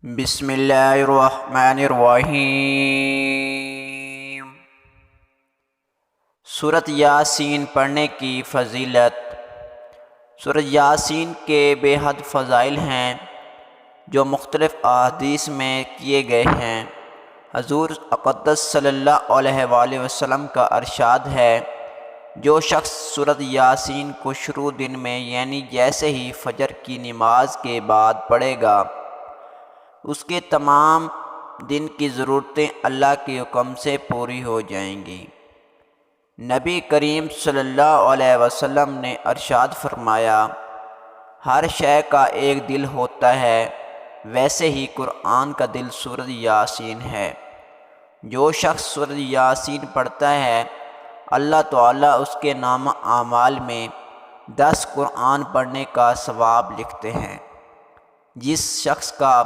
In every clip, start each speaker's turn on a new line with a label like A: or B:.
A: بسم اللہ الرحمن الرحیم۔ سورۃ یاسین پڑھنے کی فضیلت۔ سورۃ یاسین کے بے حد فضائل ہیں جو مختلف احادیث میں کیے گئے ہیں۔ حضور اقدس صلی اللہ علیہ وآلہ وسلم کا ارشاد ہے، جو شخص سورۃ یاسین کو شروع دن میں یعنی جیسے ہی فجر کی نماز کے بعد پڑھے گا، اس کے تمام دن کی ضرورتیں اللہ کے حکم سے پوری ہو جائیں گی۔ نبی کریم صلی اللہ علیہ وسلم نے ارشاد فرمایا، ہر شے کا ایک دل ہوتا ہے، ویسے ہی قرآن کا دل سورۃ یاسین ہے۔ جو شخص سورۃ یاسین پڑھتا ہے، اللہ تعالیٰ اس کے نامہ اعمال میں 10 قرآن پڑھنے کا ثواب لکھتے ہیں۔ جس شخص کا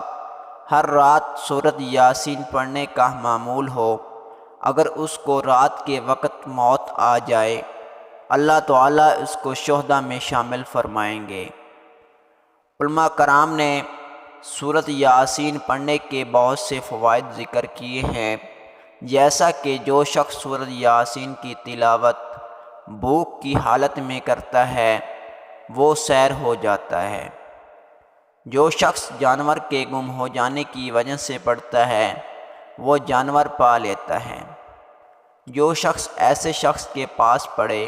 A: ہر رات سورۃ یاسین پڑھنے کا معمول ہو، اگر اس کو رات کے وقت موت آ جائے، اللہ تعالیٰ اس کو شہداء میں شامل فرمائیں گے۔ علماء کرام نے سورۃ یاسین پڑھنے کے بہت سے فوائد ذکر کیے ہیں، جیسا کہ جو شخص سورۃ یاسین کی تلاوت بھوک کی حالت میں کرتا ہے، وہ سیر ہو جاتا ہے۔ جو شخص جانور کے گم ہو جانے کی وجہ سے پڑھتا ہے، وہ جانور پا لیتا ہے۔ جو شخص ایسے شخص کے پاس پڑھے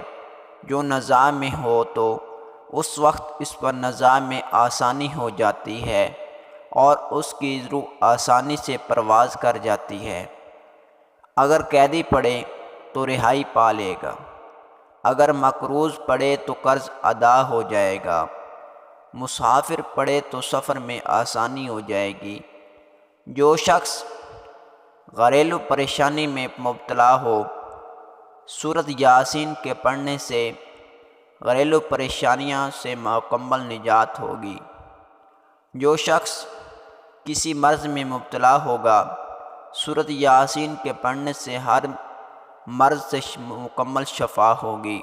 A: جو نزاع میں ہو، تو اس وقت اس پر نزاع میں آسانی ہو جاتی ہے اور اس کی روح آسانی سے پرواز کر جاتی ہے۔ اگر قیدی پڑھے تو رہائی پا لے گا، اگر مقروض پڑھے تو قرض ادا ہو جائے گا، مسافر پڑھے تو سفر میں آسانی ہو جائے گی۔ جو شخص گھریلو پریشانی میں مبتلا ہو، سورۃ یاسین کے پڑھنے سے گھریلو پریشانیاں سے مکمل نجات ہوگی۔ جو شخص کسی مرض میں مبتلا ہوگا، سورۃ یاسین کے پڑھنے سے ہر مرض سے مکمل شفا ہوگی۔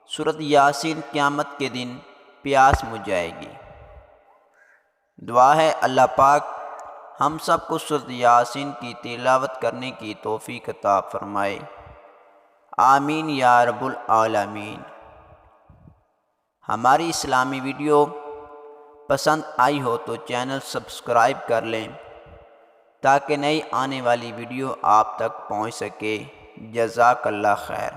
A: سورۃ یاسین قیامت کے دن پیاس بجھائے گی۔ دعا ہے اللہ پاک ہم سب کو سورۃ یاسین کی تلاوت کرنے کی توفیق عطا فرمائے، آمین یا رب العالمین۔ ہماری اسلامی ویڈیو پسند آئی ہو تو چینل سبسکرائب کر لیں تاکہ نئی آنے والی ویڈیو آپ تک پہنچ سکے۔ جزاک اللہ خیر۔